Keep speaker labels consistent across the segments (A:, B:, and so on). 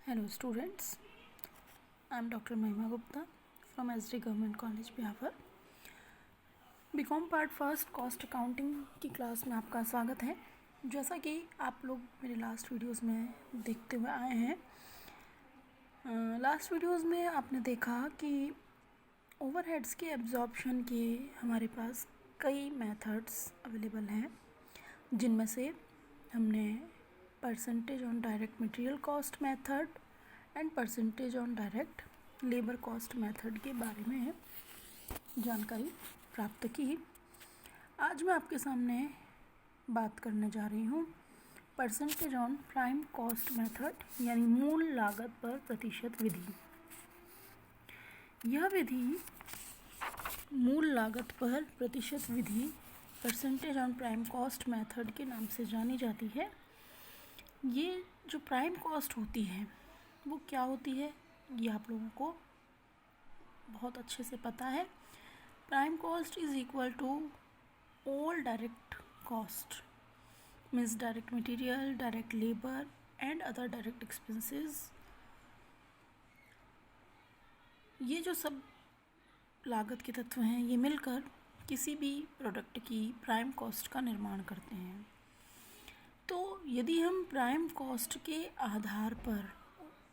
A: Hello students, I am Dr. Mahima Gupta from SD Government College Biafra. B Com part first cost accounting की class में आपका स्वागत है। जैसा कि आप लोग मेरे लास्ट वीडियोस में देखते हुए आए हैं, लास्ट वीडियोस में आपने देखा कि ओवरहेड्स के एब्जॉर्प्शन के हमारे पास कई मेथड्स अवेलेबल हैं, जिनमें से हमने percentage on direct material cost method and percentage on direct labour cost method के बारे में जानकारी प्राप्त की। आज मैं आपके सामने बात करने जा रही हूँ percentage on prime cost method, यानी मूल लागत पर प्रतिशत विधि। यह विधि मूल लागत पर प्रतिशत विधि percentage on prime cost method के नाम से जानी जाती है। ये जो प्राइम कॉस्ट होती है वो क्या होती है, ये आप लोगों को बहुत अच्छे से पता है। Prime cost is equal to all direct cost, means direct material, direct labour and other direct expenses. ये जो सब लागत के तत्व हैं, ये मिलकर किसी भी प्रोडक्ट की प्राइम कॉस्ट का निर्माण करते हैं। तो यदि हम प्राइम कॉस्ट के आधार पर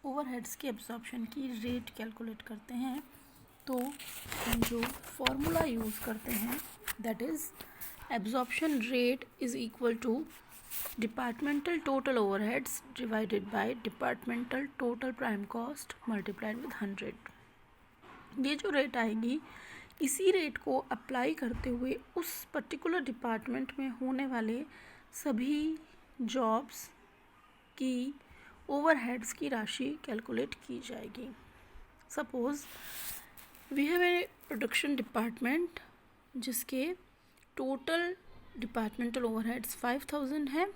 A: ओवरहेड्स के एब्जॉर्प्शन की रेट कैलकुलेट करते हैं, तो हम जो फॉर्मूला यूज़ करते हैं that is absorption rate is equal to departmental total overheads divided by departmental total prime cost multiplied with 100। ये जो रेट आएगी, इसी रेट को अप्लाई करते हुए उस पर्टिकुलर डिपार्टमेंट में होने वाले सभी जॉब्स की ओवरहेड्स की राशि कैलकुलेट की जाएगी। Suppose we have a production department जिसके टोटल डिपार्टमेंटल ओवरहेड्स 5000 है।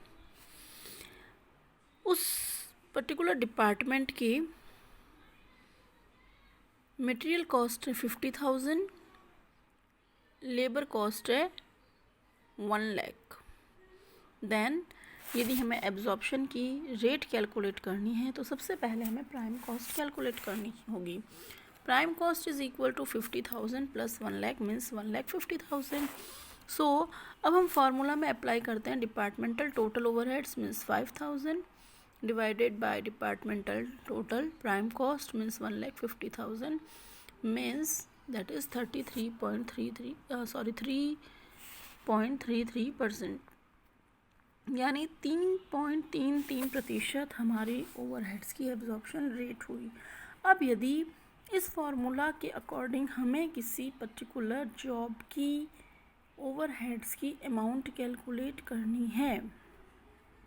A: उस पर्टिकुलर डिपार्टमेंट के मटेरियल कॉस्ट है 50,000, लेबर कॉस्ट है 1 लाख। देन यदि हमें एब्जॉर्प्शन की रेट कैलकुलेट करनी है तो सबसे पहले हमें प्राइम कॉस्ट कैलकुलेट करनी होगी। Prime cost is equal to 50,000 plus 1 lakh means 1,50,000। So अब हम फार्मूला में अप्लाई करते हैं departmental total overheads means 5,000 divided by departmental total prime cost means 1,50,000 means that is 3.33%, यानी 3.33% हमारी ओवरहेड्स की एब्जॉर्प्शन रेट हुई। अब यदि इस फॉर्मूला के अकॉर्डिंग हमें किसी पर्टिकुलर जॉब की ओवरहेड्स की अमाउंट कैलकुलेट करनी है,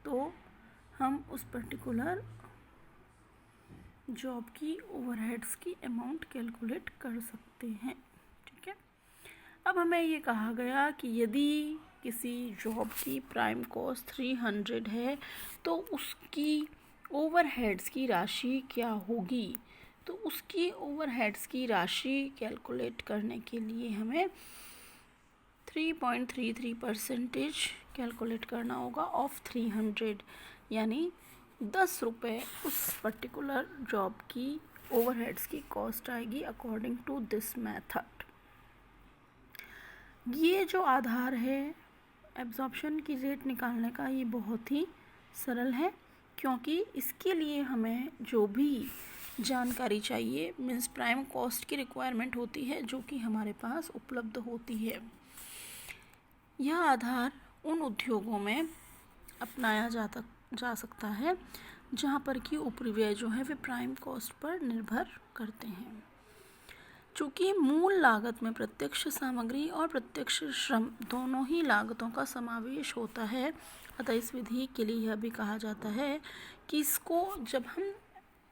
A: तो हम उस पर्टिकुलर जॉब की ओवरहेड्स की अमाउंट कैलकुलेट कर सकते हैं। ठीक है। अब हमें ये कहा गया कि यदि किसी जॉब की प्राइम कॉस्ट 300 है तो उसकी ओवरहेड्स की राशि क्या होगी। तो उसकी ओवरहेड्स की राशि कैलकुलेट करने के लिए हमें 3.33% कैलकुलेट करना होगा ऑफ 300, यानी 10 रुपये उस पर्टिकुलर जॉब की ओवरहेड्स की कॉस्ट आएगी अकॉर्डिंग टू दिस मेथड। ये जो आधार है एब्जॉर्प्शन की रेट निकालने का, ये बहुत ही सरल है, क्योंकि इसके लिए हमें जो भी जानकारी चाहिए मीन्स प्राइम कॉस्ट की रिक्वायरमेंट होती है, जो कि हमारे पास उपलब्ध होती है। यह आधार उन उद्योगों में अपनाया जा सकता है जहाँ पर कि उपरिव्यय जो है वे प्राइम कॉस्ट पर निर्भर करते हैं। चूँकि मूल लागत में प्रत्यक्ष सामग्री और प्रत्यक्ष श्रम दोनों ही लागतों का समावेश होता है, अतः इस विधि के लिए यह भी कहा जाता है कि इसको जब हम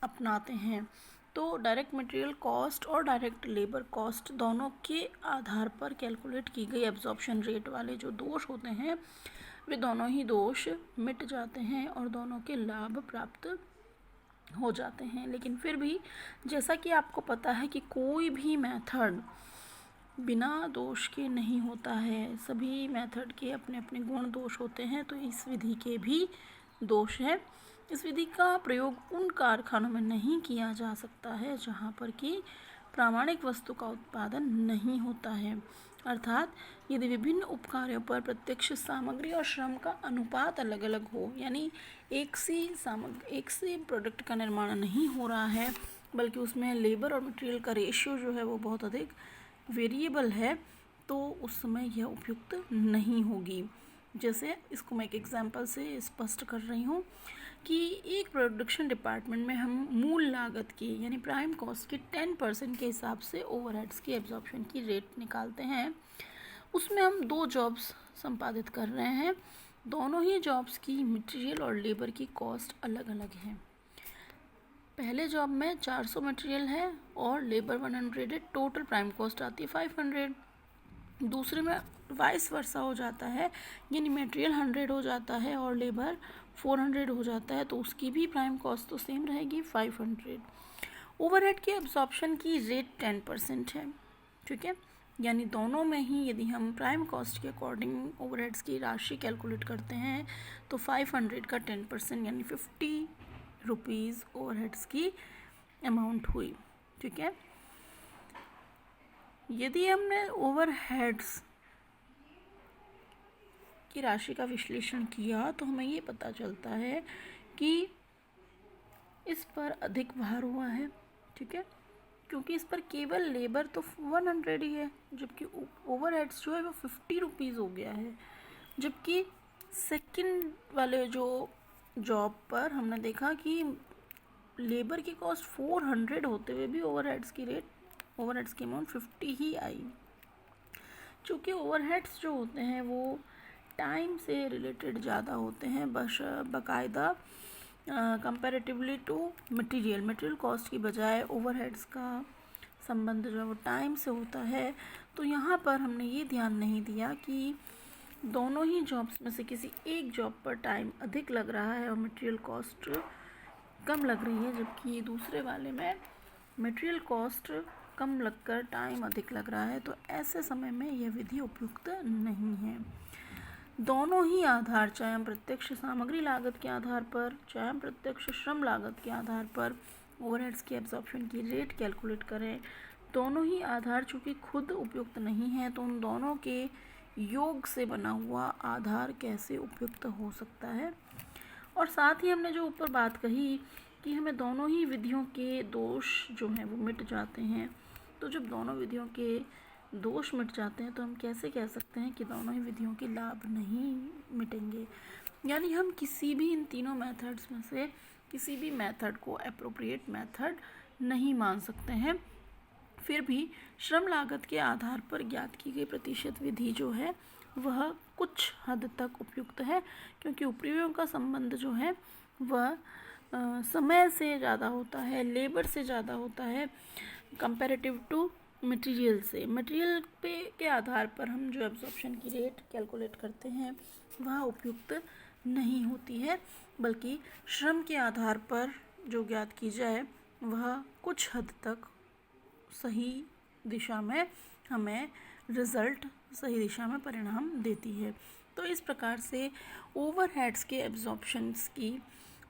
A: अपनाते हैं तो डायरेक्ट मटेरियल कॉस्ट और डायरेक्ट लेबर कॉस्ट दोनों के आधार पर कैलकुलेट की गई एब्जॉर्प्शन रेट वाले जो दोष होते हैं, वे दोनों ही दोष मिट जाते हैं और दोनों के लाभ प्राप्त हो जाते हैं। लेकिन फिर भी जैसा कि आपको पता है कि कोई भी मेथड बिना दोष के नहीं होता है, सभी मेथड के अपने अपने गुण दोष होते हैं, तो इस विधि के भी दोष हैं। इस विधि का प्रयोग उन कारखानों में नहीं किया जा सकता है जहाँ पर कि प्रामाणिक वस्तु का उत्पादन नहीं होता है, अर्थात यदि विभिन्न उपकार्यों पर प्रत्यक्ष सामग्री और श्रम का अनुपात अलग अलग हो, यानी एक से प्रोडक्ट का निर्माण नहीं हो रहा है बल्कि उसमें लेबर और मटेरियल का रेशियो जो है वो बहुत अधिक वेरिएबल है, तो उस समय यह उपयुक्त नहीं होगी। जैसे इसको मैं एक एग्जांपल से स्पष्ट कर रही हूँ कि एक प्रोडक्शन डिपार्टमेंट में हम मूल लागत की यानी प्राइम कॉस्ट की 10% के हिसाब से ओवरहेड्स की एब्जॉर्प्शन की रेट निकालते हैं। उसमें हम 2 जॉब्स संपादित कर रहे हैं, दोनों ही जॉब्स की मटेरियल और लेबर की कॉस्ट अलग अलग है। पहले जॉब में 400 मटेरियल है और लेबर 100 है, टोटल प्राइम कॉस्ट आती है 500। दूसरे में वाइस वर्सा हो जाता है, यानी मटेरियल 100 हो जाता है और लेबर 400 हो जाता है, तो उसकी भी प्राइम कॉस्ट तो सेम रहेगी 500। ओवरहेड के एब्जॉर्प्शन की रेट 10% है, ठीक है। यानी दोनों में ही यदि हम प्राइम कॉस्ट के अकॉर्डिंग ओवरहेड्स की राशि कैलकुलेट करते हैं तो 500 का 10% यानी 50 रुपीज़ ओवरहेड्स की अमाउंट हुई, ठीक है। यदि हमने ओवरहेड्स की राशि का विश्लेषण किया तो हमें ये पता चलता है कि इस पर अधिक भार हुआ है, ठीक है, क्योंकि इस पर केवल लेबर तो 100 ही है, जबकि ओवरहेड्स जो है वो 50 रुपीज़ हो गया है। जबकि सेकंड वाले जो जॉब पर हमने देखा कि लेबर की कॉस्ट 400 होते हुए भी ओवरहेड्स की अमाउंट 50 ही आई। चूँकि ओवरहेड्स जो होते हैं वो टाइम से रिलेटेड ज़्यादा होते हैं बाकायदा कंपैरेटिवली टू मटेरियल कॉस्ट की बजाय ओवरहेड्स का संबंध जो है वो टाइम से होता है। तो यहाँ पर हमने ये ध्यान नहीं दिया कि दोनों ही जॉब्स में से किसी एक जॉब पर टाइम अधिक लग रहा है और मटेरियल कॉस्ट कम लग रही है, जबकि दूसरे वाले में मटेरियल कॉस्ट कम लगकर टाइम अधिक लग रहा है। तो ऐसे समय में यह विधि उपयुक्त नहीं है। दोनों ही आधार, चाहे हम प्रत्यक्ष सामग्री लागत के आधार पर चाहे हम प्रत्यक्ष श्रम लागत के आधार पर ओवरहेड्स की एब्जॉर्प्शन की रेट कैलकुलेट करें, दोनों ही आधार चूँकि खुद उपयुक्त नहीं है तो उन दोनों के योग से बना हुआ आधार कैसे उपयुक्त हो सकता है। और साथ ही हमने जो ऊपर बात कही कि हमें दोनों ही विधियों के दोष जो हैं वो मिट जाते हैं, तो जब दोनों विधियों के दोष मिट जाते हैं तो हम कैसे कह सकते हैं कि दोनों ही विधियों के लाभ नहीं मिटेंगे। यानी हम किसी भी इन तीनों मेथड्स में से किसी भी मेथड को एप्रोप्रिएट मेथड नहीं मान सकते हैं। फिर भी श्रम लागत के आधार पर ज्ञात की गई प्रतिशत विधि जो है वह कुछ हद तक उपयुक्त है, क्योंकि उपरिव्ययों का संबंध जो है वह समय से ज़्यादा होता है, लेबर से ज़्यादा होता है कंपैरेटिव टू मटेरियल से। मटेरियल पे के आधार पर हम जो एब्जॉर्प्शन की रेट कैलकुलेट करते हैं वह उपयुक्त नहीं होती है, बल्कि श्रम के आधार पर जो ज्ञात की जाए वह कुछ हद तक सही दिशा में हमें रिज़ल्ट सही दिशा में परिणाम देती है। तो इस प्रकार से ओवरहेड्स के एब्जॉर्प्शंस की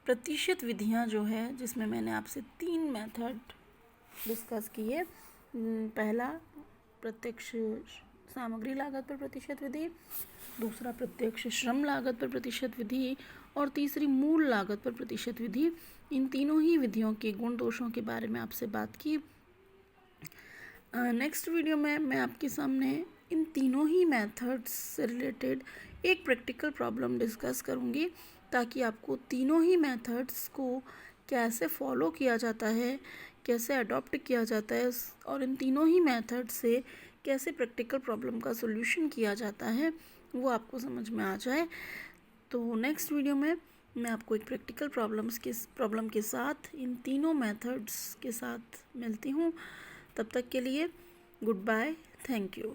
A: प्रतिशत विधियां जो है, जिसमें मैंने आपसे 3 मेथड डिस्कस किए। पहला प्रत्यक्ष सामग्री लागत पर प्रतिशत विधि, दूसरा प्रत्यक्ष श्रम लागत पर प्रतिशत विधि और तीसरी मूल लागत पर प्रतिशत विधि। इन तीनों ही विधियों के गुण दोषों के बारे में आपसे बात की। नेक्स्ट वीडियो में मैं आपके सामने इन तीनों ही मेथड्स से रिलेटेड एक प्रैक्टिकल प्रॉब्लम डिस्कस करूँगी, ताकि आपको तीनों ही मेथड्स को कैसे फॉलो किया जाता है, कैसे अडॉप्ट किया जाता है और इन तीनों ही मेथड से कैसे प्रैक्टिकल प्रॉब्लम का सॉल्यूशन किया जाता है वो आपको समझ में आ जाए। तो नेक्स्ट वीडियो में मैं आपको एक प्रैक्टिकल प्रॉब्लम के साथ इन तीनों मेथड्स के साथ मिलती हूँ। तब तक के लिए गुड बाय, थैंक यू।